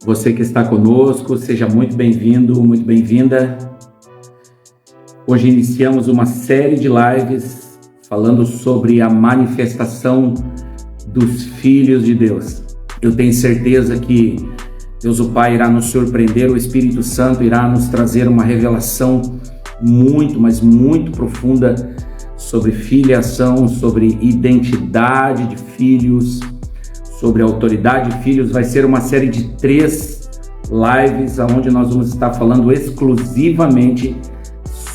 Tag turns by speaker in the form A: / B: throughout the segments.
A: Você que está conosco, seja muito bem-vindo, muito bem-vinda. Hoje iniciamos uma série de lives falando sobre a manifestação dos filhos de Deus. Eu tenho certeza que Deus o Pai irá nos surpreender, o Espírito Santo irá nos trazer uma revelação muito, mas muito profunda sobre filiação, sobre identidade de filhos, sobre autoridade de filhos. Vai ser uma série de 3 lives onde nós vamos estar falando exclusivamente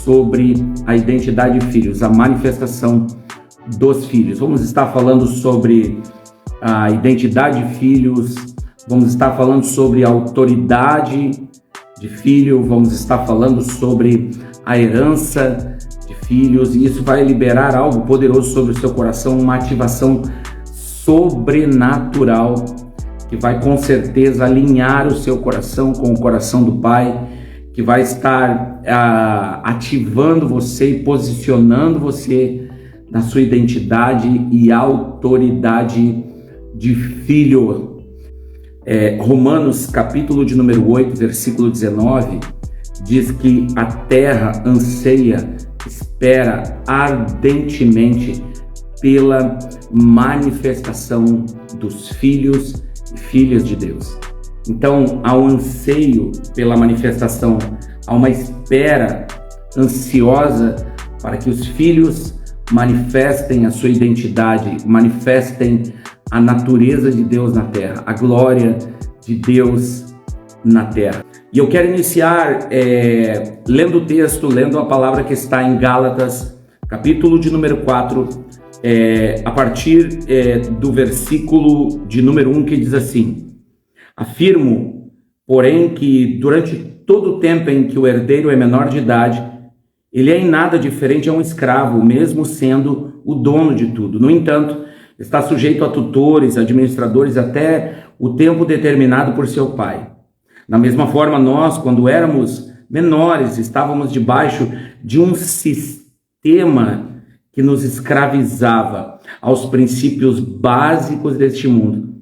A: sobre a identidade de filhos, a manifestação dos filhos. Vamos estar falando sobre a identidade de filhos, vamos estar falando sobre a autoridade de filho, vamos estar falando sobre a herança de filhos, e isso vai liberar algo poderoso sobre o seu coração, uma ativação sobrenatural que vai com certeza alinhar o seu coração com o coração do Pai, que vai estar ativando você e posicionando você na sua identidade e autoridade de filho. Romanos capítulo de número 8, versículo 19, diz que a terra anseia, espera ardentemente pela manifestação dos filhos e filhas de Deus. Então, há um anseio pela manifestação, há uma espera ansiosa para que os filhos manifestem a sua identidade, manifestem a natureza de Deus na terra, a glória de Deus na terra. E eu quero iniciar lendo o texto, lendo a palavra que está em Gálatas, capítulo de número 4, a partir do versículo de número 1, que diz assim: afirmo, porém, que durante todo o tempo em que o herdeiro é menor de idade, ele é em nada diferente a um escravo, mesmo sendo o dono de tudo. No entanto, está sujeito a tutores, administradores, até o tempo determinado por seu pai. Da mesma forma, nós, quando éramos menores, estávamos debaixo de um sistema que nos escravizava aos princípios básicos deste mundo.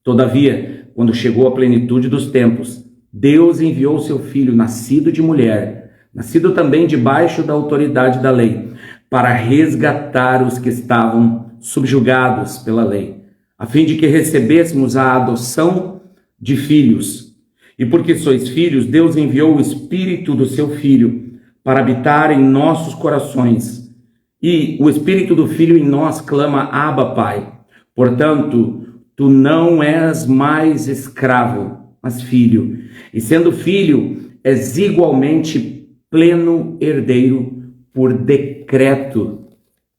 A: Todavia, quando chegou a plenitude dos tempos, Deus enviou seu Filho, nascido de mulher, nascido também debaixo da autoridade da lei, para resgatar os que estavam subjugados pela lei, a fim de que recebêssemos a adoção de filhos. E porque sois filhos, Deus enviou o Espírito do seu Filho para habitar em nossos corações. E o Espírito do Filho em nós clama: Abba, Pai. Portanto, tu não és mais escravo, mas filho. E sendo filho, és igualmente pleno herdeiro por decreto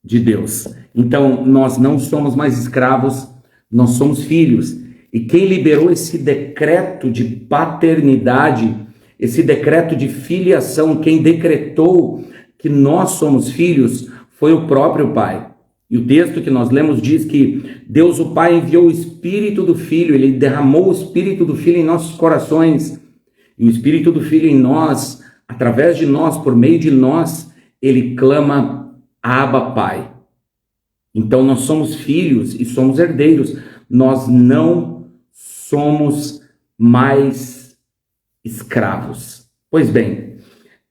A: de Deus. Então, nós não somos mais escravos, nós somos filhos. E quem liberou esse decreto de paternidade, esse decreto de filiação, quem decretou que nós somos filhos, foi o próprio Pai. E o texto que nós lemos diz que Deus o Pai enviou o Espírito do Filho, Ele derramou o Espírito do Filho em nossos corações. E o Espírito do Filho em nós, através de nós, por meio de nós, Ele clama: Abba, Pai. Então nós somos filhos e somos herdeiros. Nós não somos mais escravos. Pois bem,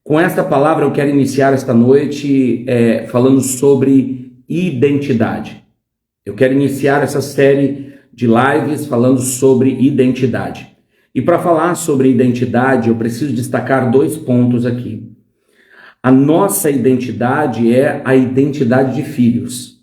A: com esta palavra eu quero iniciar esta noite falando sobre identidade. Eu quero iniciar essa série de lives falando sobre identidade. E para falar sobre identidade, eu preciso destacar 2 pontos aqui. A nossa identidade é a identidade de filhos.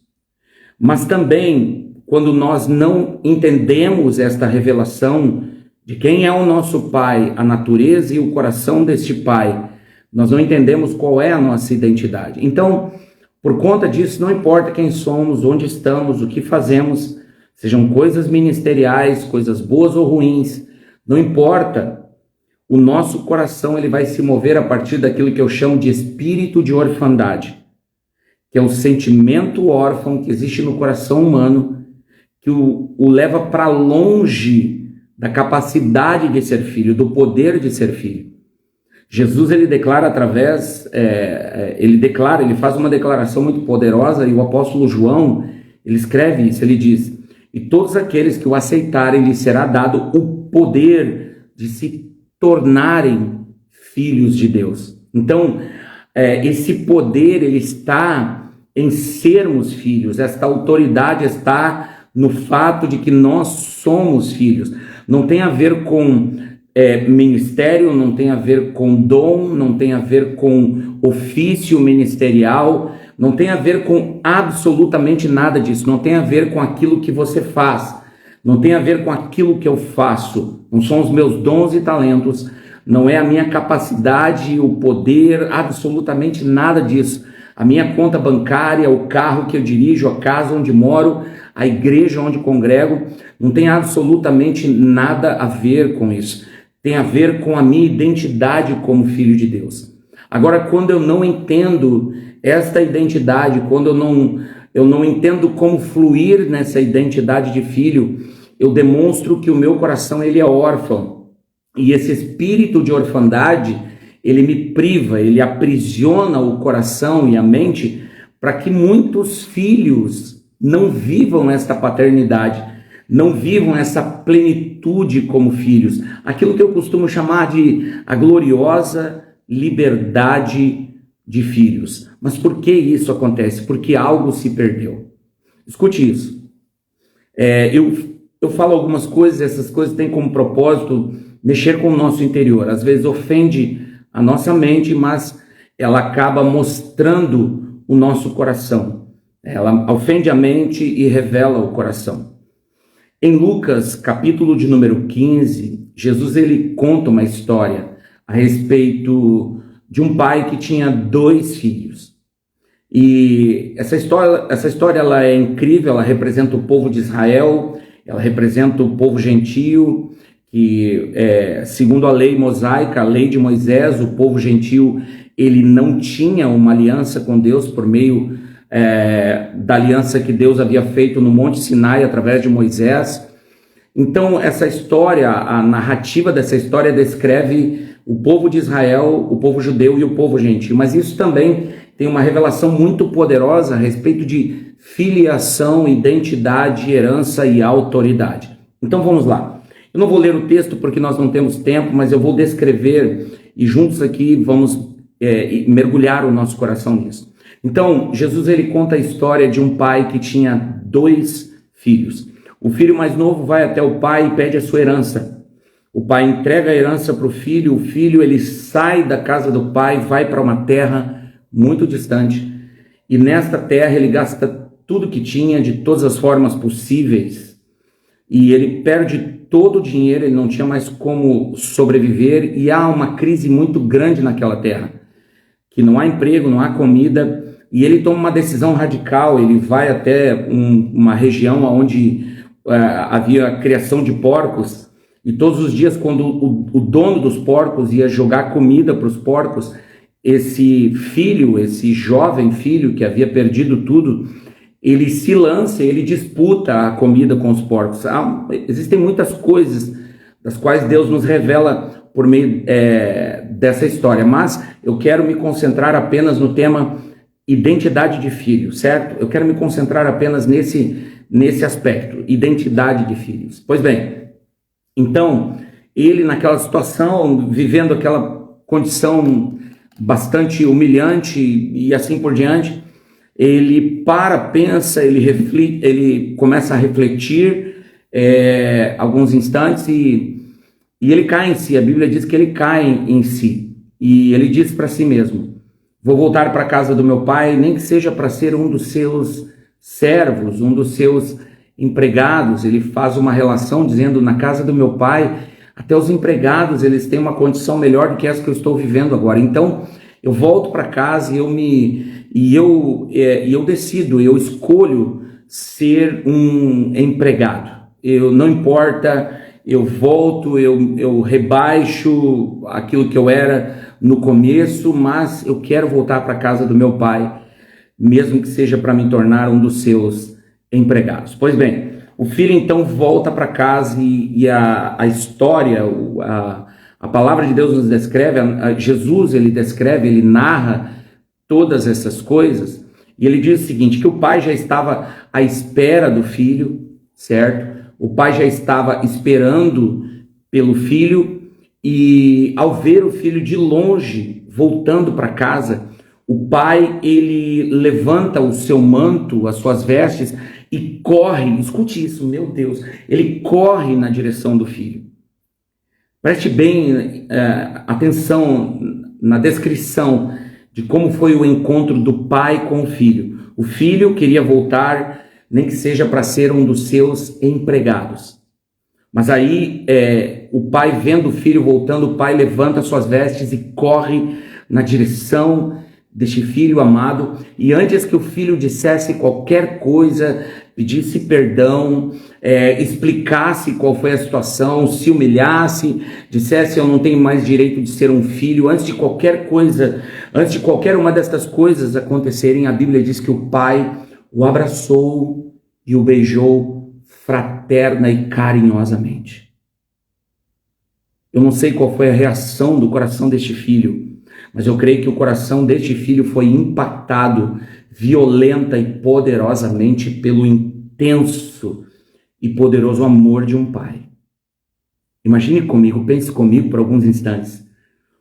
A: Mas também, quando nós não entendemos esta revelação de quem é o nosso Pai, a natureza e o coração deste Pai, nós não entendemos qual é a nossa identidade. Então, por conta disso, não importa quem somos, onde estamos, o que fazemos, sejam coisas ministeriais, coisas boas ou ruins, não importa, o nosso coração ele vai se mover a partir daquilo que eu chamo de espírito de orfandade, que é um sentimento órfão que existe no coração humano, que o leva para longe da capacidade de ser filho, do poder de ser filho. Jesus, ele declara através, ele faz uma declaração muito poderosa, e o apóstolo João, ele escreve isso, ele diz: e todos aqueles que o aceitarem, lhes será dado o poder de se tornarem filhos de Deus. Então, esse poder, ele está em sermos filhos, esta autoridade está no fato de que nós somos filhos. Não tem a ver com ministério, não tem a ver com dom, não tem a ver com ofício ministerial, não tem a ver com absolutamente nada disso, não tem a ver com aquilo que você faz, não tem a ver com aquilo que eu faço, não são os meus dons e talentos, não é a minha capacidade, o poder, absolutamente nada disso. A minha conta bancária, o carro que eu dirijo, a casa onde moro, a igreja onde congrego, não tem absolutamente nada a ver com isso. Tem a ver com a minha identidade como filho de Deus. Agora, quando eu não entendo esta identidade, quando eu não entendo como fluir nessa identidade de filho, eu demonstro que o meu coração ele é órfão. E esse espírito de orfandade, ele me priva, ele aprisiona o coração e a mente para que muitos filhos não vivam esta paternidade, não vivam essa plenitude como filhos. Aquilo que eu costumo chamar de a gloriosa liberdade de filhos. Mas por que isso acontece? Porque algo se perdeu. Escute isso. Eu falo algumas coisas, essas coisas têm como propósito mexer com o nosso interior. Às vezes ofende a nossa mente, mas ela acaba mostrando o nosso coração. Ela ofende a mente e revela o coração. Em Lucas, capítulo de número 15, Jesus ele conta uma história a respeito de um pai que tinha 2 filhos. E essa história ela é incrível, ela representa o povo de Israel, ela representa o povo gentio, que segundo a lei mosaica, a lei de Moisés, o povo gentio ele não tinha uma aliança com Deus por meio da aliança que Deus havia feito no Monte Sinai através de Moisés. Então essa história, a narrativa dessa história descreve o povo de Israel, o povo judeu e o povo gentio, mas isso também tem uma revelação muito poderosa a respeito de filiação, identidade, herança e autoridade. Então vamos lá. Eu não vou ler o texto porque nós não temos tempo, mas eu vou descrever e juntos aqui vamos mergulhar o nosso coração nisso. Então, Jesus ele conta a história de um pai que tinha 2 filhos. O filho mais novo vai até o pai e pede a sua herança. O pai entrega a herança para o filho ele sai da casa do pai, vai para uma terra muito distante. E nesta terra ele gasta tudo que tinha de todas as formas possíveis. E ele perde todo o dinheiro, ele não tinha mais como sobreviver e há uma crise muito grande naquela terra, que não há emprego, não há comida, e ele toma uma decisão radical, ele vai até uma região onde havia a criação de porcos, e todos os dias quando o dono dos porcos ia jogar comida para os porcos, esse filho, esse jovem filho que havia perdido tudo, ele se lança, ele disputa a comida com os porcos. Existem muitas coisas das quais Deus nos revela por meio dessa história, mas eu quero me concentrar apenas no tema identidade de filho, certo? Eu quero me concentrar apenas nesse aspecto, identidade de filhos. Pois bem, então, ele naquela situação, vivendo aquela condição bastante humilhante e assim por diante, ele pensa, ele reflete, ele começa a refletir alguns instantes e ele cai em si. A Bíblia diz que ele cai em si e ele diz para si mesmo: vou voltar para a casa do meu pai, nem que seja para ser um dos seus servos, um dos seus empregados. Ele faz uma relação dizendo: na casa do meu pai, até os empregados eles têm uma condição melhor do que essa que eu estou vivendo agora. Então eu volto para casa e eu decido, eu escolho ser um empregado. Não importa, eu volto, eu rebaixo aquilo que eu era no começo, mas eu quero voltar para a casa do meu pai, mesmo que seja para me tornar um dos seus empregados. Pois bem, o filho então volta para casa e a história, a palavra de Deus nos descreve, Jesus ele descreve, ele narra todas essas coisas, e ele diz o seguinte, que o pai já estava à espera do filho, certo? O pai já estava esperando pelo filho, E ao ver o filho de longe voltando para casa, o pai, ele levanta o seu manto, as suas vestes e corre, escute isso, meu Deus, ele corre na direção do filho. Preste bem atenção na descrição de como foi o encontro do pai com o filho. O filho queria voltar, nem que seja para ser um dos seus empregados. Mas aí o pai, vendo o filho voltando, o pai levanta suas vestes e corre na direção deste filho amado. E antes que o filho dissesse qualquer coisa, pedisse perdão, explicasse qual foi a situação, se humilhasse, dissesse eu não tenho mais direito de ser um filho, antes de qualquer coisa, antes de qualquer uma destas coisas acontecerem, a Bíblia diz que o pai o abraçou e o beijou fraterna e carinhosamente. Eu não sei qual foi a reação do coração deste filho, mas eu creio que o coração deste filho foi impactado violenta e poderosamente pelo intenso e poderoso amor de um pai. Imagine comigo, pense comigo por alguns instantes.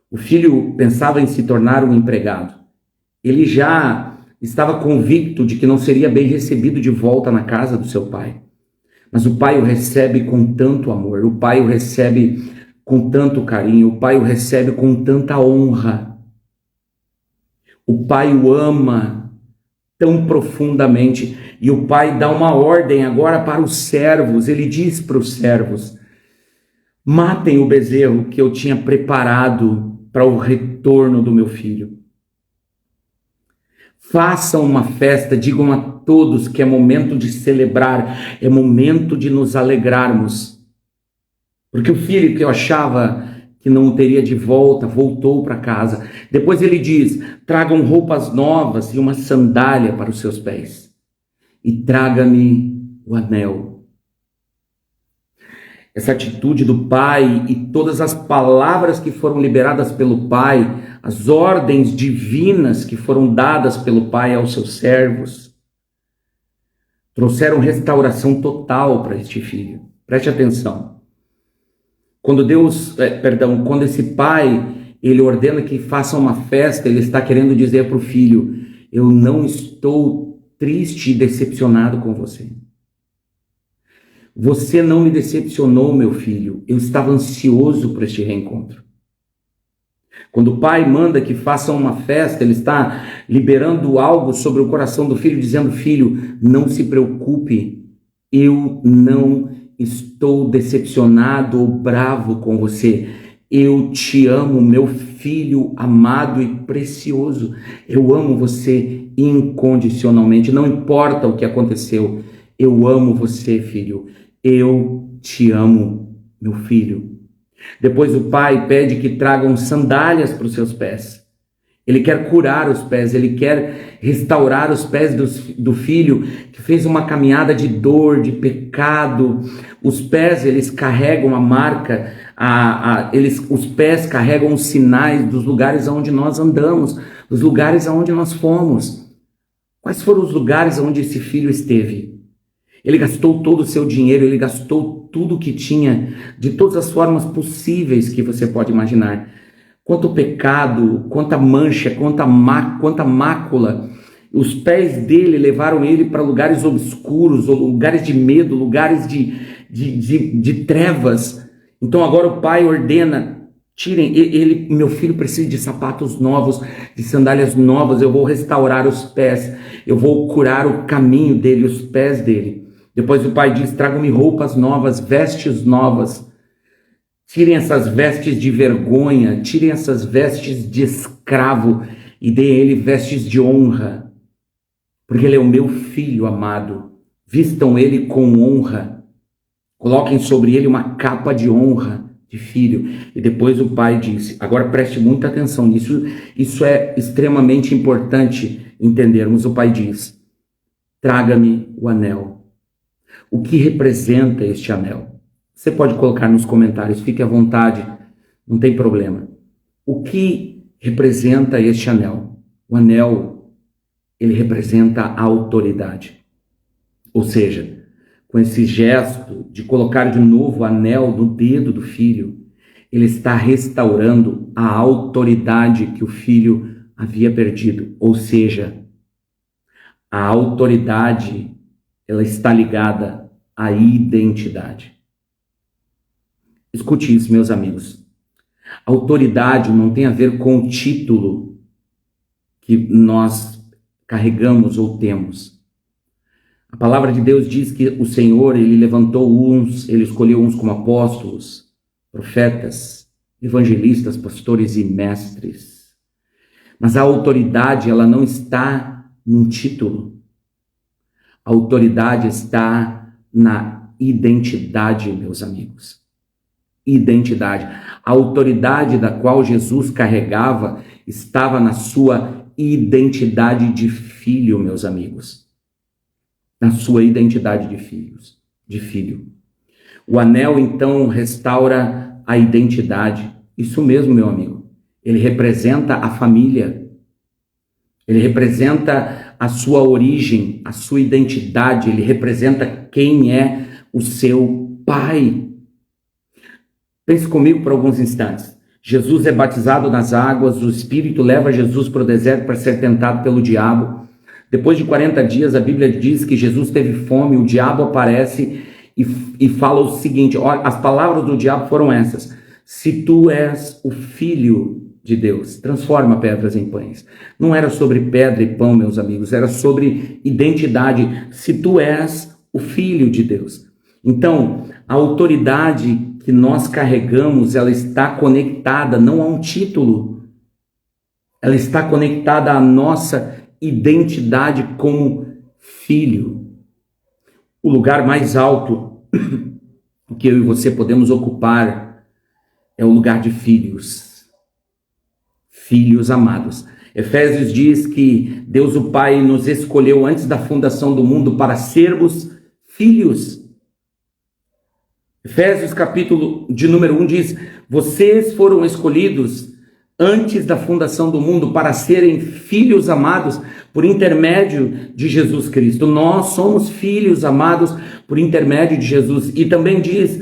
A: O filho pensava em se tornar um empregado. Ele já estava convicto de que não seria bem recebido de volta na casa do seu pai. Mas o pai o recebe com tanto amor, o pai o recebe com tanto carinho, o pai o recebe com tanta honra. O pai o ama tão profundamente e o pai dá uma ordem agora para os servos. Ele diz para os servos: matem o bezerro que eu tinha preparado para o retorno do meu filho. Façam uma festa, digam a todos que é momento de celebrar, é momento de nos alegrarmos. Porque o filho que eu achava que não o teria de volta, voltou para casa. Depois ele diz: tragam roupas novas e uma sandália para os seus pés. E traga-me o anel. Essa atitude do pai e todas as palavras que foram liberadas pelo pai, as ordens divinas que foram dadas pelo pai aos seus servos, trouxeram restauração total para este filho. Preste atenção. Quando quando esse pai, ele ordena que faça uma festa, ele está querendo dizer para o filho: eu não estou triste e decepcionado com você. Você não me decepcionou, meu filho. Eu estava ansioso por este reencontro. Quando o pai manda que façam uma festa, ele está liberando algo sobre o coração do filho, dizendo: filho, não se preocupe, eu não estou decepcionado ou bravo com você. Eu te amo, meu filho amado e precioso. Eu amo você incondicionalmente, não importa o que aconteceu. Eu amo você, filho. Eu te amo, meu filho. Depois o pai pede que tragam sandálias para os seus pés. Ele quer curar os pés, ele quer restaurar os pés do filho que fez uma caminhada de dor, de pecado. Os pés, eles carregam a marca, os pés carregam os sinais dos lugares onde nós andamos, dos lugares onde nós fomos. Quais foram os lugares onde esse filho esteve? Ele gastou todo o seu dinheiro, ele gastou tudo que tinha, de todas as formas possíveis que você pode imaginar. Quanto pecado, quanta mancha, quanta mácula. Os pés dele levaram ele para lugares obscuros, lugares de medo, lugares de trevas. Então agora o pai ordena: tirem, meu filho precisa de sapatos novos, de sandálias novas, eu vou restaurar os pés, eu vou curar o caminho dele, os pés dele. Depois o pai diz: tragam-me roupas novas, vestes novas. Tirem essas vestes de vergonha, tirem essas vestes de escravo e deem a ele vestes de honra, porque ele é o meu filho amado. Vistam ele com honra, coloquem sobre ele uma capa de honra de filho. E depois o pai disse, agora preste muita atenção nisso, isso é extremamente importante entendermos. O pai diz: traga-me o anel. O que representa este anel? Você pode colocar nos comentários, fique à vontade, não tem problema. O que representa este anel? O anel, ele representa a autoridade. Ou seja, com esse gesto de colocar de novo o anel no dedo do filho, ele está restaurando a autoridade que o filho havia perdido. Ou seja, a autoridade, ela está ligada à identidade. Escute isso, meus amigos. Autoridade não tem a ver com o título que nós carregamos ou temos. A palavra de Deus diz que o Senhor, ele levantou uns, ele escolheu uns como apóstolos, profetas, evangelistas, pastores e mestres. Mas a autoridade, ela não está num título. A autoridade está na identidade, meus amigos. Identidade. A autoridade da qual Jesus carregava estava na sua identidade de filho, meus amigos. Na sua identidade de filho. O anel, então, restaura a identidade. Isso mesmo, meu amigo. Ele representa a família. Ele representa a sua origem, a sua identidade. Ele representa quem é o seu pai. Pense comigo por alguns instantes. Jesus é batizado nas águas, o Espírito leva Jesus para o deserto para ser tentado pelo diabo. Depois de 40 dias, a Bíblia diz que Jesus teve fome, o diabo aparece e fala o seguinte, olha, as palavras do diabo foram essas: se tu és o filho de Deus, transforma pedras em pães. Não era sobre pedra e pão, meus amigos, era sobre identidade. Se tu és o filho de Deus. Então, a autoridade que nós carregamos, ela está conectada não a um título, ela está conectada à nossa identidade como filho. O lugar mais alto que eu e você podemos ocupar é o lugar de filhos. Filhos amados. Efésios diz que Deus o Pai nos escolheu antes da fundação do mundo para sermos filhos. Efésios capítulo de número 1 diz: vocês foram escolhidos antes da fundação do mundo para serem filhos amados por intermédio de Jesus Cristo. Nós somos filhos amados por intermédio de Jesus. E também diz,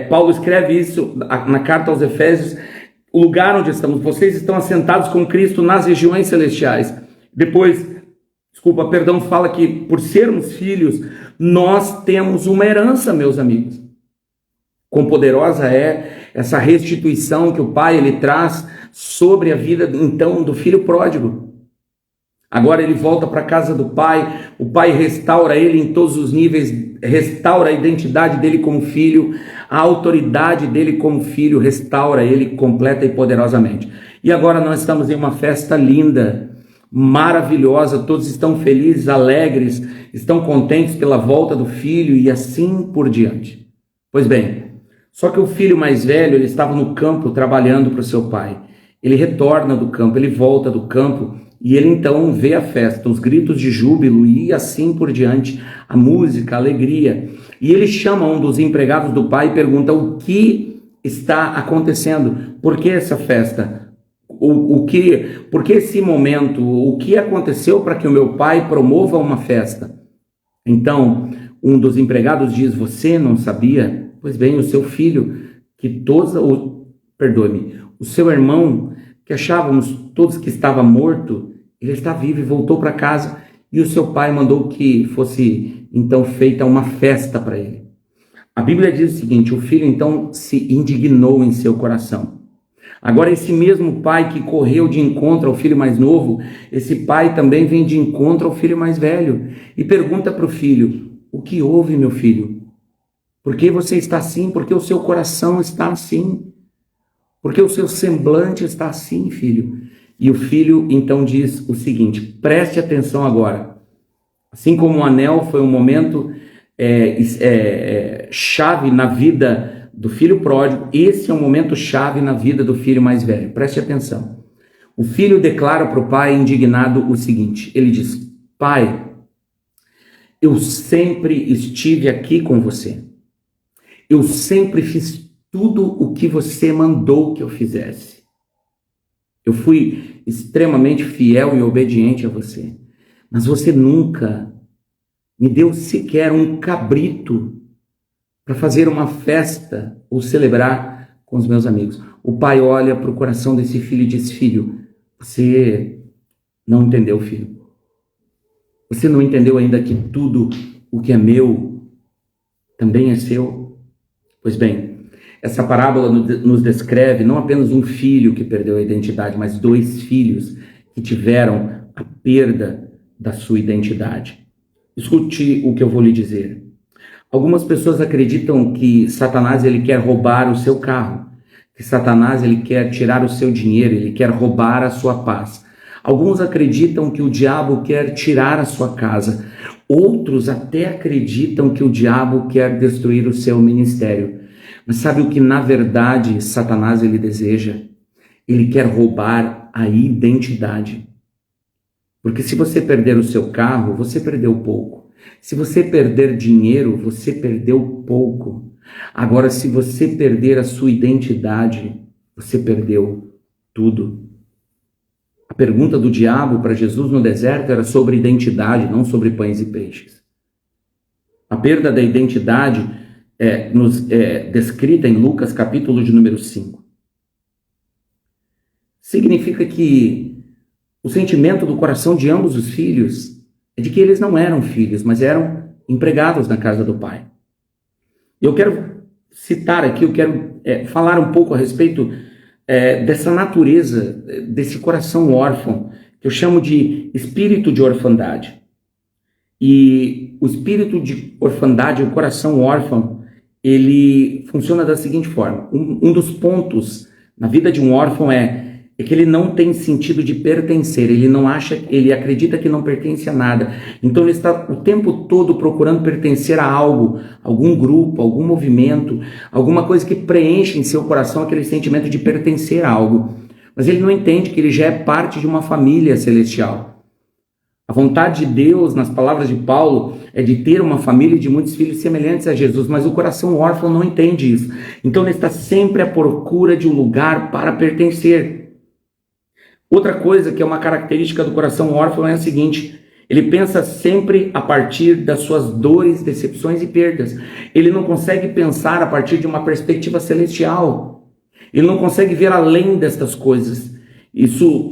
A: Paulo escreve isso na carta aos Efésios, o lugar onde estamos, vocês estão assentados com Cristo nas regiões celestiais. Depois, fala que por sermos filhos, nós temos uma herança, meus amigos. Quão poderosa é essa restituição que o Pai ele traz sobre a vida, então, do filho pródigo. Agora ele volta para a casa do Pai, o Pai restaura ele em todos os níveis, restaura a identidade dele como filho, a autoridade dele como filho, restaura ele completa e poderosamente. E agora nós estamos em uma festa linda, maravilhosa, todos estão felizes, alegres, estão contentes pela volta do filho e assim por diante. Pois bem, só que o filho mais velho, ele estava no campo trabalhando para o seu pai. Ele retorna do campo, ele volta do campo e ele então vê a festa, os gritos de júbilo e assim por diante, a música, a alegria. E ele chama um dos empregados do pai e pergunta o que está acontecendo, por que essa festa? Por que esse momento? O que aconteceu para que o meu pai promova uma festa? Então, um dos empregados diz, você não sabia? Pois bem, o seu filho, o seu irmão, que achávamos todos que estava morto, ele está vivo e voltou para casa, e o seu pai mandou que fosse então feita uma festa para ele. A Bíblia diz o seguinte, o filho então se indignou em seu coração. Agora esse mesmo pai que correu de encontro ao filho mais novo, esse pai também vem de encontro ao filho mais velho, e pergunta para o filho, o que houve, meu filho? Por que você está assim? Por que o seu coração está assim? Por que o seu semblante está assim, filho? E o filho então diz o seguinte, preste atenção agora. Assim como o anel foi um momento chave na vida do filho pródigo, esse é um momento chave na vida do filho mais velho. Preste atenção. O filho declara para o pai indignado o seguinte, ele diz, pai, eu sempre estive aqui com você. Eu sempre fiz tudo o que você mandou que eu fizesse. Eu fui extremamente fiel e obediente a você. Mas você nunca me deu sequer um cabrito para fazer uma festa ou celebrar com os meus amigos. O pai olha para o coração desse filho e diz: filho, você não entendeu, filho. Você não entendeu ainda que tudo o que é meu também é seu? Pois bem, essa parábola nos descreve não apenas um filho que perdeu a identidade, mas 2 filhos que tiveram a perda da sua identidade. Escute o que eu vou lhe dizer. Algumas pessoas acreditam que Satanás ele quer roubar o seu carro, que Satanás ele quer tirar o seu dinheiro, ele quer roubar a sua paz. Alguns acreditam que o diabo quer tirar a sua casa. Outros até acreditam que o diabo quer destruir o seu ministério. Mas sabe o que na verdade Satanás ele deseja? Ele quer roubar a identidade. Porque se você perder o seu carro, você perdeu pouco. Se você perder dinheiro, você perdeu pouco. Agora, se você perder a sua identidade, você perdeu tudo. A pergunta do diabo para Jesus no deserto era sobre identidade, não sobre pães e peixes. A perda da identidade é descrita em Lucas, capítulo de número 5. Significa que o sentimento do coração de ambos os filhos é de que eles não eram filhos, mas eram empregados na casa do pai. Eu quero citar aqui, eu quero falar um pouco a respeito dessa natureza, desse coração órfão, que eu chamo de espírito de orfandade. E o espírito de orfandade, o coração órfão, ele funciona da seguinte forma. Um dos pontos na vida de um órfão é que ele não tem sentido de pertencer, ele acredita que não pertence a nada. Então ele está o tempo todo procurando pertencer a algo, algum grupo, algum movimento, alguma coisa que preenche em seu coração aquele sentimento de pertencer a algo. Mas ele não entende que ele já é parte de uma família celestial. A vontade de Deus, nas palavras de Paulo, é de ter uma família de muitos filhos semelhantes a Jesus, mas o coração órfão não entende isso. Então ele está sempre à procura de um lugar para pertencer. Outra coisa que é uma característica do coração órfão é a seguinte: ele pensa sempre a partir das suas dores, decepções e perdas. Ele não consegue pensar a partir de uma perspectiva celestial. Ele não consegue ver além destas coisas. Isso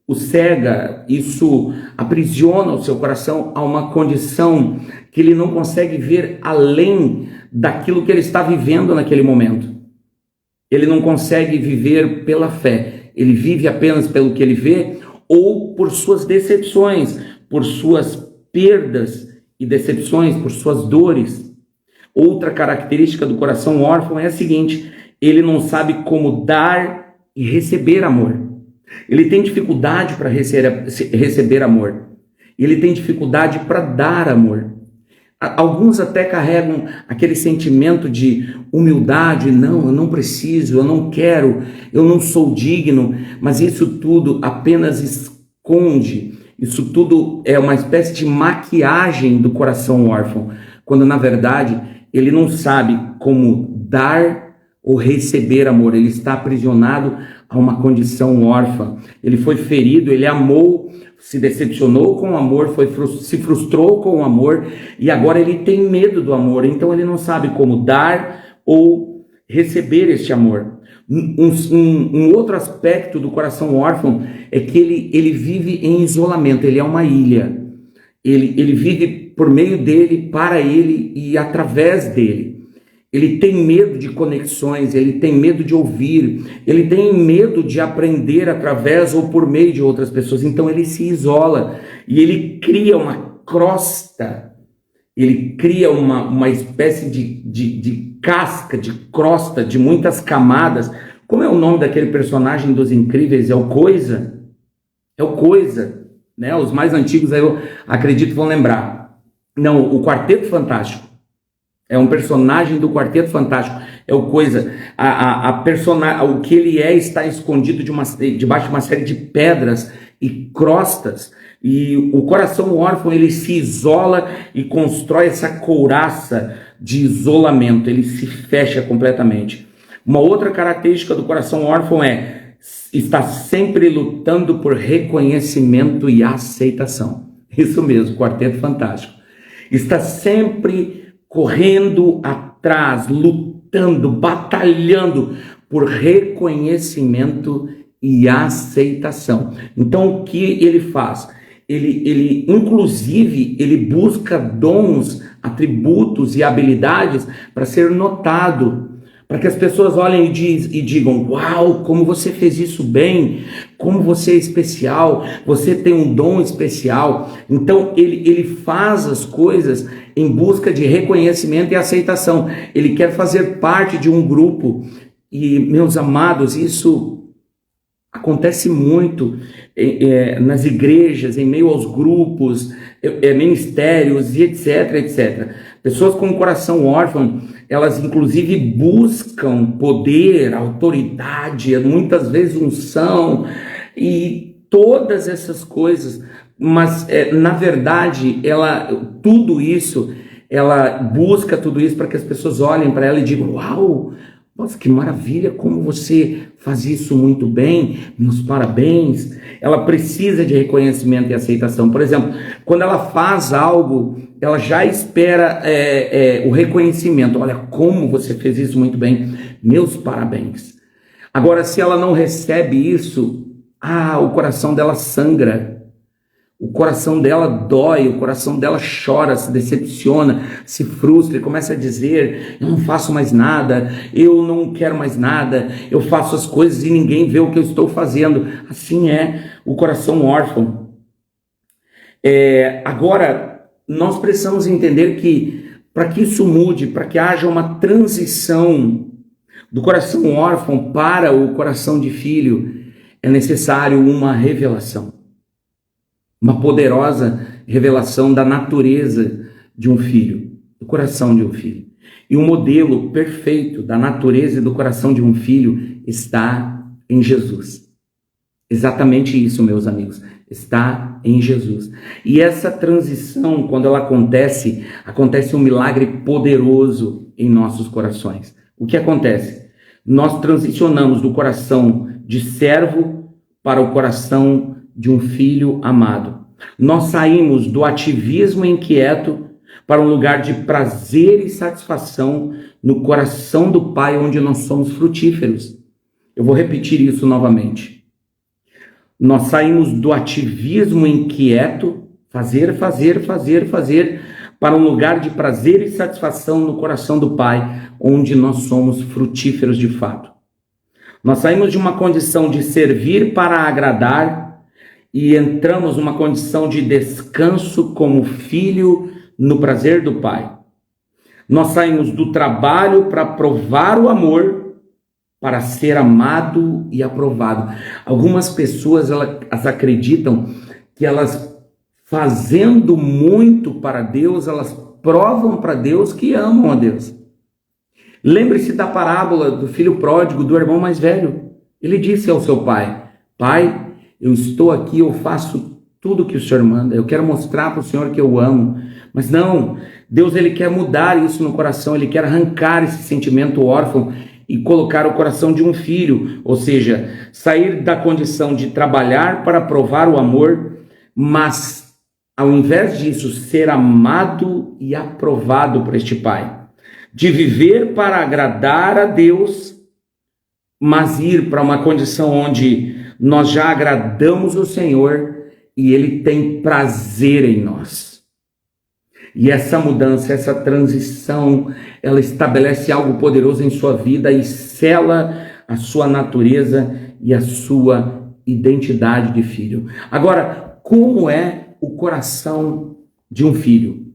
A: o cega, isso aprisiona o seu coração a uma condição que ele não consegue ver além daquilo que ele está vivendo naquele momento. Ele não consegue viver pela fé. Ele vive apenas pelo que ele vê ou por suas decepções, por suas perdas e decepções, por suas dores. Outra característica do coração órfão é a seguinte: ele não sabe como dar e receber amor. Ele tem dificuldade para receber amor. Ele tem dificuldade para dar amor. Alguns até carregam aquele sentimento de humildade: não, eu não preciso, eu não quero, eu não sou digno, mas isso tudo apenas esconde, isso tudo é uma espécie de maquiagem do coração órfão, quando na verdade ele não sabe como dar ou receber amor, ele está aprisionado a uma condição órfã. Ele foi ferido, ele amou, se decepcionou com o amor, se frustrou com o amor e agora ele tem medo do amor, então ele não sabe como dar ou receber este amor. Um outro aspecto do coração órfão é que ele vive em isolamento, ele é uma ilha. Ele vive por meio dele, para ele e através dele. Ele tem medo de conexões, ele tem medo de ouvir, ele tem medo de aprender através ou por meio de outras pessoas. Então ele se isola e ele cria uma crosta, ele cria uma espécie de casca, de crosta, de muitas camadas. Como é o nome daquele personagem dos Incríveis? É o Coisa? É o Coisa, né? Os mais antigos aí eu acredito vão lembrar. Não, o Quarteto Fantástico. É um personagem do Quarteto Fantástico. É o Coisa. O que ele está escondido debaixo de uma série de pedras e crostas. E o coração órfão, ele se isola e constrói essa couraça de isolamento. Ele se fecha completamente. Uma outra característica do coração órfão está sempre lutando por reconhecimento e aceitação. Isso mesmo, Quarteto Fantástico. Está sempre correndo atrás, lutando, batalhando por reconhecimento e aceitação. Então, o que ele faz? Ele inclusive, ele busca dons, atributos e habilidades para ser notado, para que as pessoas olhem e digam: uau, como você fez isso bem, como você é especial, você tem um dom especial. Então ele faz as coisas em busca de reconhecimento e aceitação. Ele quer fazer parte de um grupo. E, meus amados, isso acontece muito nas igrejas, em meio aos grupos, ministérios e etc, etc. Pessoas com coração órfão, elas inclusive buscam poder, autoridade, muitas vezes unção e todas essas coisas, mas na verdade ela busca tudo isso para que as pessoas olhem para ela e digam: uau, nossa, que maravilha, como você faz isso muito bem, meus parabéns. Ela precisa de reconhecimento e aceitação. Por exemplo, quando ela faz algo, ela já espera o reconhecimento. Olha, como você fez isso muito bem, meus parabéns. Agora, se ela não recebe isso, o coração dela sangra. O coração dela dói, o coração dela chora, se decepciona, se frustra e começa a dizer: eu não faço mais nada, eu não quero mais nada, eu faço as coisas e ninguém vê o que eu estou fazendo. Assim é o coração órfão. Agora, nós precisamos entender que para que isso mude, para que haja uma transição do coração órfão para o coração de filho, é necessário uma revelação. Uma poderosa revelação da natureza de um filho, do coração de um filho. E o modelo perfeito da natureza e do coração de um filho está em Jesus. Exatamente isso, meus amigos, está em Jesus. E essa transição, quando ela acontece um milagre poderoso em nossos corações. O que acontece? Nós transicionamos do coração de servo para o coração de um filho amado. Nós saímos do ativismo inquieto para um lugar de prazer e satisfação no coração do Pai, onde nós somos frutíferos. Eu vou repetir isso novamente. Nós saímos do ativismo inquieto, fazer, para um lugar de prazer e satisfação no coração do Pai, onde nós somos frutíferos de fato. Nós saímos de uma condição de servir para agradar e entramos numa condição de descanso como filho no prazer do Pai. Nós saímos do trabalho para provar o amor, para ser amado e aprovado. Algumas pessoas elas acreditam que elas, fazendo muito para Deus, elas provam para Deus que amam a Deus. Lembre-se da parábola do filho pródigo, do irmão mais velho. Ele disse ao seu pai: Pai, eu estou aqui, eu faço tudo que o Senhor manda, eu quero mostrar para o Senhor que eu amo. Mas não, Deus ele quer mudar isso no coração, ele quer arrancar esse sentimento órfão e colocar o coração de um filho, ou seja, sair da condição de trabalhar para provar o amor, mas ao invés disso, ser amado e aprovado por este Pai. De viver para agradar a Deus, mas ir para uma condição onde nós já agradamos o Senhor e Ele tem prazer em nós. E essa mudança, essa transição, ela estabelece algo poderoso em sua vida e sela a sua natureza e a sua identidade de filho. Agora, como é o coração de um filho?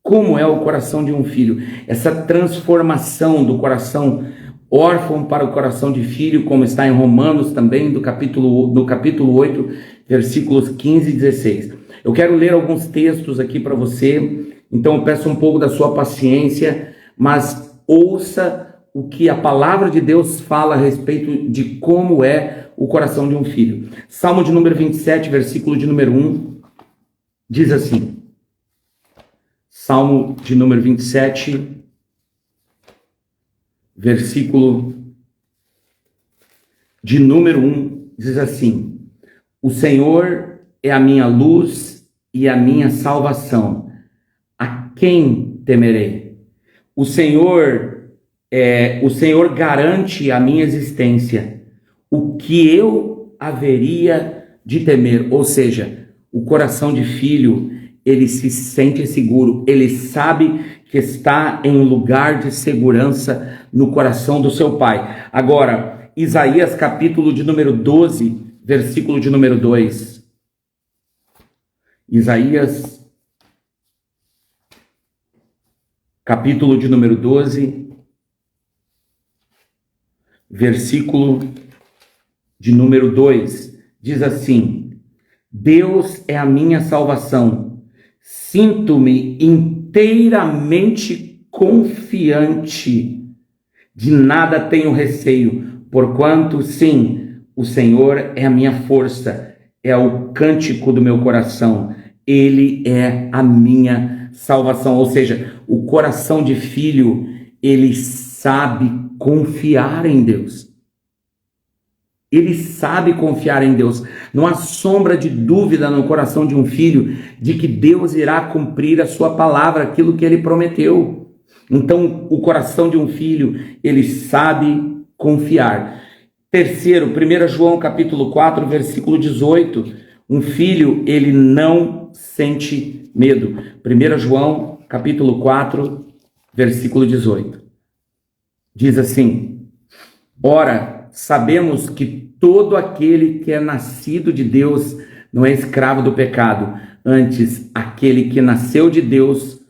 A: Como é o coração de um filho? Essa transformação do coração órfão para o coração de filho, como está em Romanos também, no capítulo 8, versículos 15 e 16. Eu quero ler alguns textos aqui para você, então eu peço um pouco da sua paciência, mas ouça o que a palavra de Deus fala a respeito de como é o coração de um filho. Salmo de número 27, versículo de número 1, diz assim. Salmo de número 27, versículo de número 1, diz assim: O Senhor é a minha luz e a minha salvação. A quem temerei? O Senhor o Senhor garante a minha existência. O que eu haveria de temer? Ou seja, o coração de filho, ele se sente seguro, ele sabe que está em um lugar de segurança no coração do seu pai. Agora, Isaías capítulo de número 12, versículo de número 2. Isaías capítulo de número 12, versículo de número 2, diz assim: Deus é a minha salvação, sinto-me inteiramente confiante, de nada tenho receio, porquanto, sim, o Senhor é a minha força, é o cântico do meu coração, Ele é a minha salvação. Ou seja, o coração de filho, ele sabe confiar em Deus. Ele sabe confiar em Deus. Não há sombra de dúvida no coração de um filho de que Deus irá cumprir a sua palavra, aquilo que ele prometeu. Então, o coração de um filho, ele sabe confiar. Terceiro, 1 João capítulo 4, versículo 18. Um filho, ele não sente medo. 1 João capítulo 4, versículo 18. Diz assim: Ora, sabemos que todo aquele que é nascido de Deus não é escravo do pecado. Antes, aquele que nasceu de Deus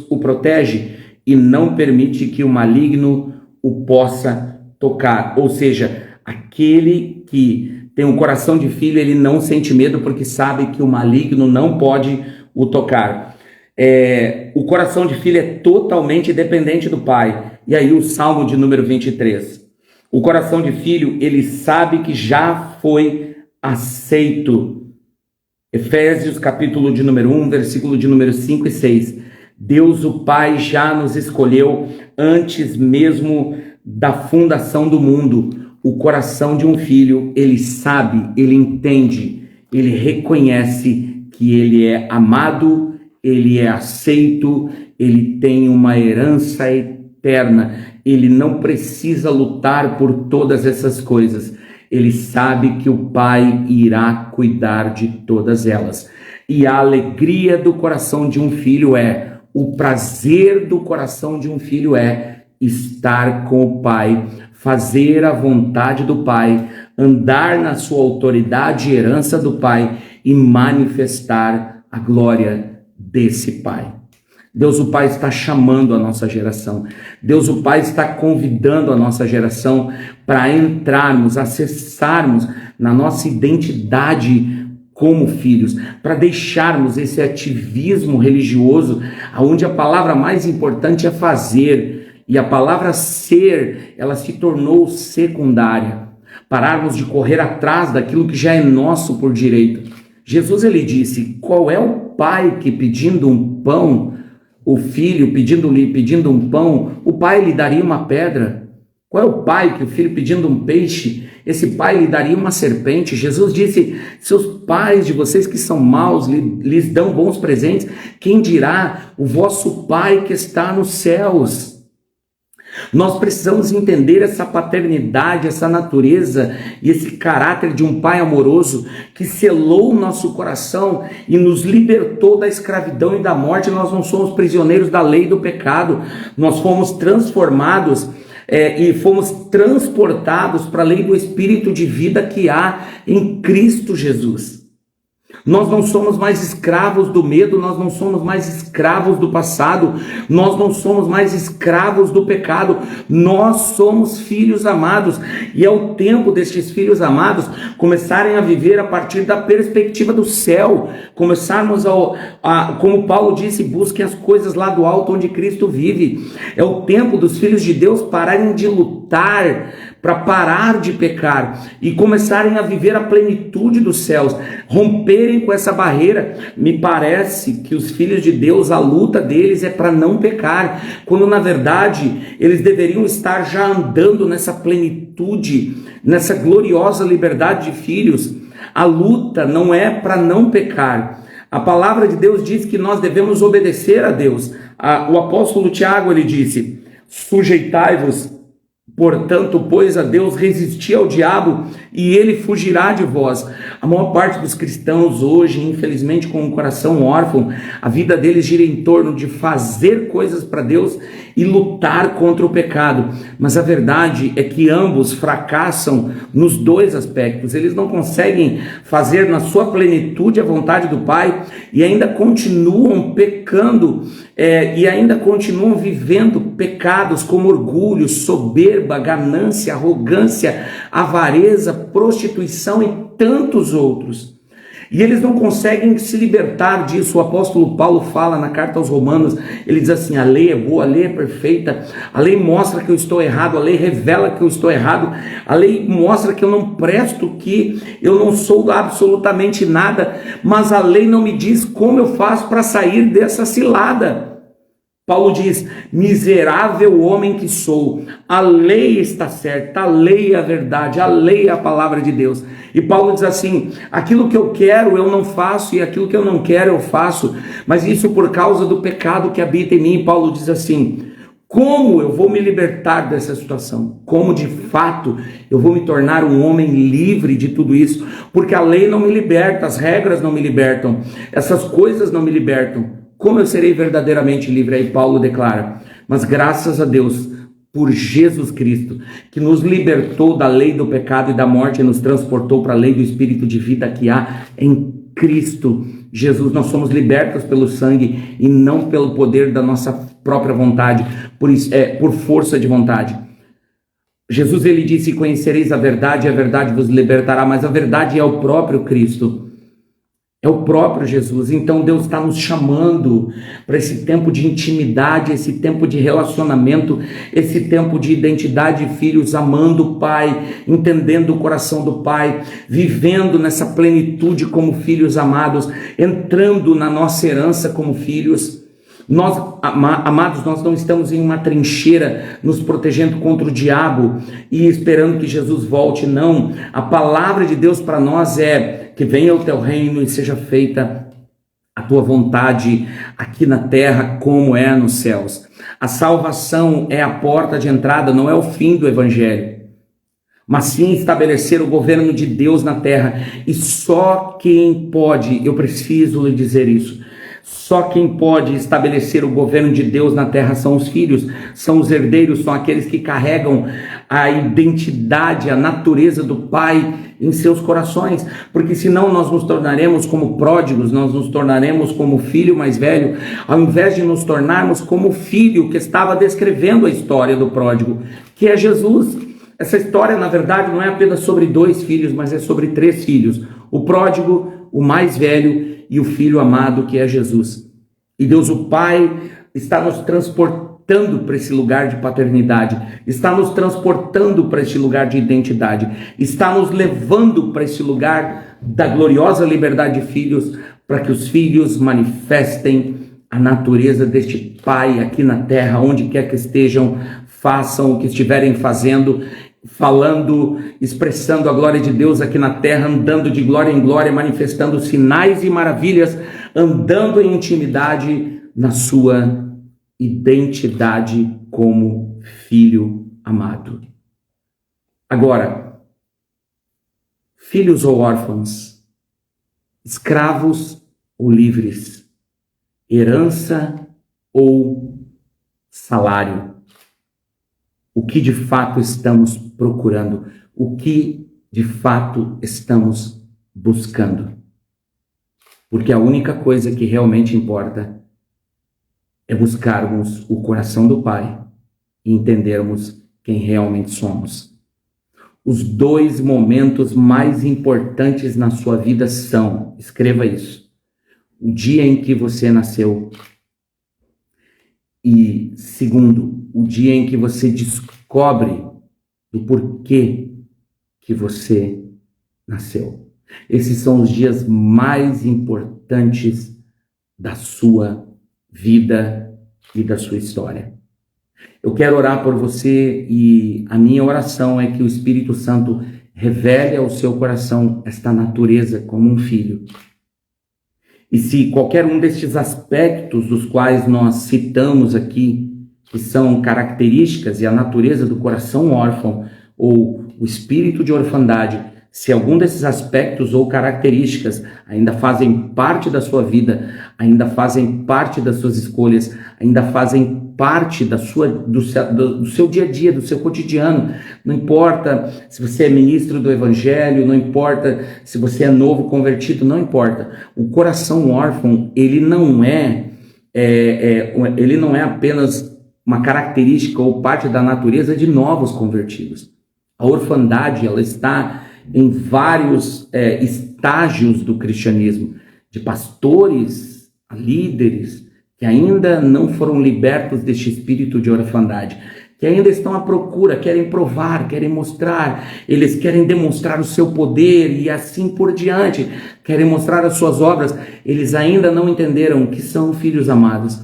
A: o protege e não permite que o maligno o possa tocar. Ou seja, aquele que tem um coração de filho, ele não sente medo porque sabe que o maligno não pode o tocar. O coração de filho é totalmente dependente do pai. E aí o Salmo de número 23. O coração de filho, ele sabe que já foi aceito. Efésios capítulo de número 1, versículo de número 5 e 6. Deus o Pai já nos escolheu antes mesmo da fundação do mundo. O coração de um filho, ele sabe, ele entende, ele reconhece que ele é amado, ele é aceito, ele tem uma herança eterna. Ele não precisa lutar por todas essas coisas. Ele sabe que o Pai irá cuidar de todas elas. E a alegria do coração de um filho o prazer do coração de um filho estar com o Pai, fazer a vontade do Pai, andar na sua autoridade e herança do Pai e manifestar a glória desse Pai. Deus o Pai está chamando a nossa geração. Deus o Pai está convidando a nossa geração para entrarmos, acessarmos na nossa identidade como filhos, para deixarmos esse ativismo religioso, onde a palavra mais importante é fazer, e a palavra ser, ela se tornou secundária. Pararmos de correr atrás daquilo que já é nosso por direito. Jesus, ele disse: qual é o pai que pedindo um pão, o filho pedindo um pão, o pai lhe daria uma pedra? Qual é o pai que o filho pedindo um peixe, esse pai lhe daria uma serpente? Jesus disse: seus pais de vocês que são maus lhes dão bons presentes, quem dirá o vosso Pai que está nos céus? Nós precisamos entender essa paternidade, essa natureza e esse caráter de um Pai amoroso que selou o nosso coração e nos libertou da escravidão e da morte. Nós não somos prisioneiros da lei e do pecado, nós fomos transformados e fomos transportados para a lei do Espírito de vida que há em Cristo Jesus. Nós não somos mais escravos do medo, nós não somos mais escravos do passado, nós não somos mais escravos do pecado, nós somos filhos amados, e é o tempo destes filhos amados começarem a viver a partir da perspectiva do céu, começarmos como Paulo disse, busquem as coisas lá do alto onde Cristo vive. É o tempo dos filhos de Deus pararem de lutar para parar de pecar e começarem a viver a plenitude dos céus, romperem com essa barreira. Me parece que os filhos de Deus, a luta deles é para não pecar, quando na verdade eles deveriam estar já andando nessa plenitude, nessa gloriosa liberdade de filhos. A luta não é para não pecar. A palavra de Deus diz que nós devemos obedecer a Deus. O apóstolo Tiago, ele disse: Sujeitai-vos, portanto, pois a Deus, resisti ao diabo e ele fugirá de vós. A maior parte dos cristãos hoje, infelizmente, com um coração órfão, a vida deles gira em torno de fazer coisas para Deus e lutar contra o pecado. Mas a verdade é que ambos fracassam nos dois aspectos. Eles não conseguem fazer na sua plenitude a vontade do Pai e ainda continuam pecando, e ainda continuam vivendo pecados como orgulho, soberba, ganância, arrogância, avareza, prostituição e tantos outros. E eles não conseguem se libertar disso. O apóstolo Paulo fala na carta aos Romanos, ele diz assim: a lei é boa, a lei é perfeita, a lei mostra que eu estou errado, a lei revela que eu estou errado, a lei mostra que eu não presto, que eu não sou absolutamente nada, mas a lei não me diz como eu faço para sair dessa cilada. Paulo diz: miserável homem que sou, a lei está certa, a lei é a verdade, a lei é a palavra de Deus. E Paulo diz assim: aquilo que eu quero eu não faço, e aquilo que eu não quero eu faço, mas isso por causa do pecado que habita em mim. Paulo diz assim: como eu vou me libertar dessa situação? Como de fato eu vou me tornar um homem livre de tudo isso? Porque a lei não me liberta, as regras não me libertam, essas coisas não me libertam. Como eu serei verdadeiramente livre? Aí Paulo declara: mas graças a Deus por Jesus Cristo, que nos libertou da lei do pecado e da morte e nos transportou para a lei do Espírito de vida que há em Cristo Jesus. Nós somos libertos pelo sangue e não pelo poder da nossa própria vontade, por força de vontade. Jesus, ele disse: conhecereis a verdade vos libertará, mas a verdade é o próprio Cristo. É o próprio Jesus. Então Deus está nos chamando para esse tempo de intimidade, esse tempo de relacionamento, esse tempo de identidade de filhos, amando o Pai, entendendo o coração do Pai, vivendo nessa plenitude como filhos amados, entrando na nossa herança como filhos. Nós, amados, nós não estamos em uma trincheira nos protegendo contra o diabo e esperando que Jesus volte, não. A palavra de Deus para nós é: que venha o teu reino e seja feita a tua vontade aqui na terra como é nos céus. A salvação é a porta de entrada, não é o fim do evangelho, mas sim estabelecer o governo de Deus na terra. E só quem pode, eu preciso lhe dizer isso, só quem pode estabelecer o governo de Deus na terra são os filhos, são os herdeiros, são aqueles que carregam a identidade, a natureza do Pai em seus corações, porque senão nós nos tornaremos como pródigos, nós nos tornaremos como filho mais velho, ao invés de nos tornarmos como o filho que estava descrevendo a história do pródigo, que é Jesus. Essa história, na verdade, não é apenas sobre 2 filhos, mas é sobre 3 filhos: o pródigo, o mais velho e o filho amado, que é Jesus. E Deus, o Pai, está nos transportando para esse lugar de paternidade, está nos transportando para esse lugar de identidade, está nos levando para esse lugar da gloriosa liberdade de filhos, para que os filhos manifestem a natureza deste Pai aqui na terra, onde quer que estejam, façam o que estiverem fazendo, falando, expressando a glória de Deus aqui na terra, andando de glória em glória, manifestando sinais e maravilhas, andando em intimidade na sua identidade como filho amado. Agora, filhos ou órfãos, escravos ou livres, herança ou salário, o que de fato estamos procurando? O que de fato estamos buscando? Porque a única coisa que realmente importa é buscarmos o coração do Pai e entendermos quem realmente somos. Os 2 momentos mais importantes na sua vida são, escreva isso: o dia em que você nasceu e, segundo, o dia em que você descobre do porquê que você nasceu. Esses são os dias mais importantes da sua vida e da sua história. Eu quero orar por você e a minha oração é que o Espírito Santo revele ao seu coração esta natureza como um filho. E se qualquer um destes aspectos dos quais nós citamos aqui que são características e a natureza do coração órfão ou o espírito de orfandade, se algum desses aspectos ou características ainda fazem parte da sua vida, ainda fazem parte das suas escolhas, ainda fazem parte do seu dia a dia, do seu cotidiano, não importa se você é ministro do evangelho, não importa se você é novo convertido, não importa. O coração órfão, ele não é apenas uma característica ou parte da natureza de novos convertidos. A orfandade, ela está em vários estágios do cristianismo, de pastores a líderes que ainda não foram libertos deste espírito de orfandade, que ainda estão à procura, querem provar, querem mostrar, eles querem demonstrar o seu poder e assim por diante, querem mostrar as suas obras. Eles ainda não entenderam que são filhos amados.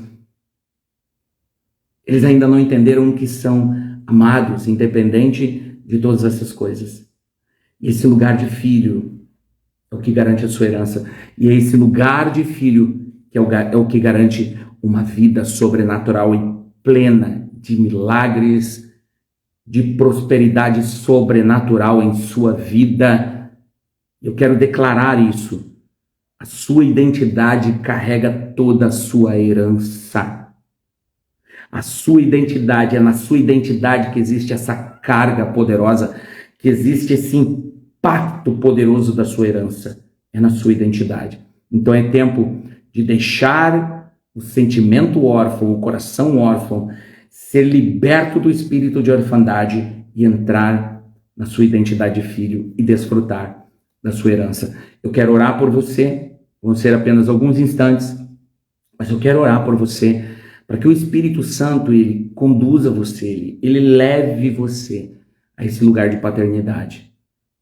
A: Eles ainda não entenderam que são amados, independente de todas essas coisas. E esse lugar de filho é o que garante a sua herança. E é esse lugar de filho que é o que garante uma vida sobrenatural e plena de milagres, de prosperidade sobrenatural em sua vida. Eu quero declarar isso. A sua identidade carrega toda a sua herança. A sua identidade, é na sua identidade que existe essa carga poderosa, que existe esse impacto poderoso da sua herança. É na sua identidade. Então é tempo de deixar o sentimento órfão, o coração órfão, ser liberto do espírito de orfandade e entrar na sua identidade de filho e desfrutar da sua herança. Eu quero orar por você, vão ser apenas alguns instantes, mas eu quero orar por você, para que o Espírito Santo, ele conduza você, ele leve você a esse lugar de paternidade.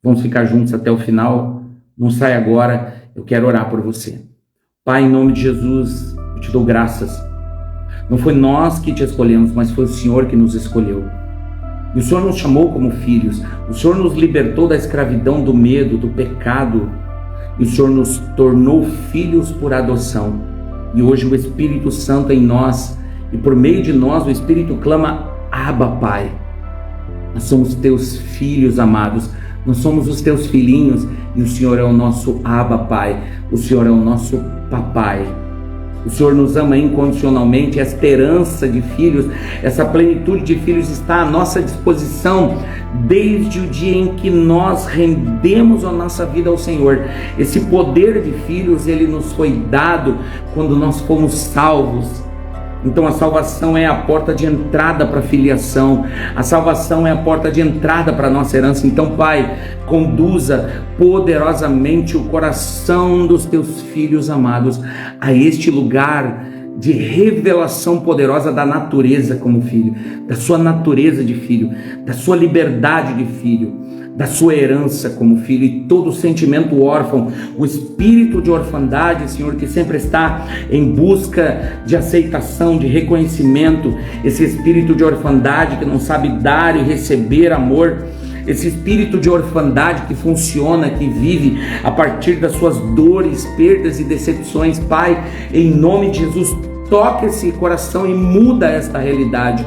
A: Vamos ficar juntos até o final, não sai agora, eu quero orar por você. Pai, em nome de Jesus, eu te dou graças. Não foi nós que te escolhemos, mas foi o Senhor que nos escolheu. E o Senhor nos chamou como filhos, o Senhor nos libertou da escravidão, do medo, do pecado, e o Senhor nos tornou filhos por adoção. E hoje o Espírito Santo em nós, e por meio de nós o Espírito clama: Abba, Pai. Nós somos teus filhos amados, nós somos os teus filhinhos, e o Senhor é o nosso Abba, Pai. O Senhor é o nosso papai. O Senhor nos ama incondicionalmente. Esta herança de filhos, essa plenitude de filhos está à nossa disposição desde o dia em que nós rendemos a nossa vida ao Senhor. Esse poder de filhos, ele nos foi dado quando nós fomos salvos. Então a salvação é a porta de entrada para a filiação, a salvação é a porta de entrada para a nossa herança. Então, Pai, conduza poderosamente o coração dos teus filhos amados a este lugar de revelação poderosa da natureza como filho, da sua natureza de filho, da sua liberdade de filho, da sua herança como filho. E todo o sentimento órfão, o espírito de orfandade, Senhor, que sempre está em busca de aceitação, de reconhecimento, esse espírito de orfandade que não sabe dar e receber amor, esse espírito de orfandade que funciona, que vive a partir das suas dores, perdas e decepções. Pai, em nome de Jesus, toca esse coração e muda esta realidade.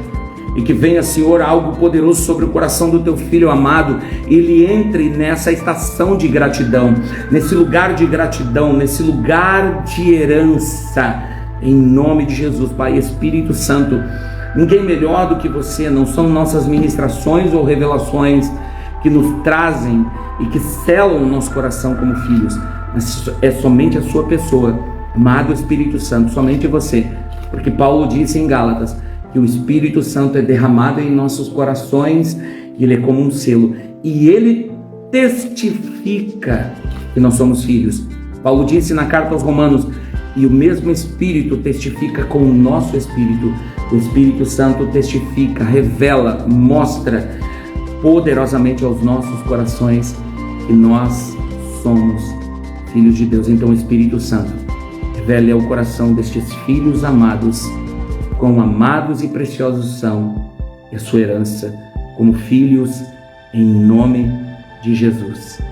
A: E que venha, Senhor, algo poderoso sobre o coração do teu filho amado. Ele entre nessa estação de gratidão, nesse lugar de gratidão, nesse lugar de herança. Em nome de Jesus, Pai. Espírito Santo, ninguém melhor do que você. Não são nossas ministrações ou revelações que nos trazem e que selam o nosso coração como filhos, mas é somente a sua pessoa, amado Espírito Santo, somente você. Porque Paulo disse em Gálatas que o Espírito Santo é derramado em nossos corações, e ele é como um selo, e ele testifica que nós somos filhos. Paulo disse na carta aos Romanos: e o mesmo Espírito testifica com o nosso Espírito. O Espírito Santo testifica, revela, mostra poderosamente aos nossos corações que nós somos filhos de Deus. Então, o Espírito Santo revele ao coração destes filhos amados quão amados e preciosos são, e a sua herança como filhos, em nome de Jesus.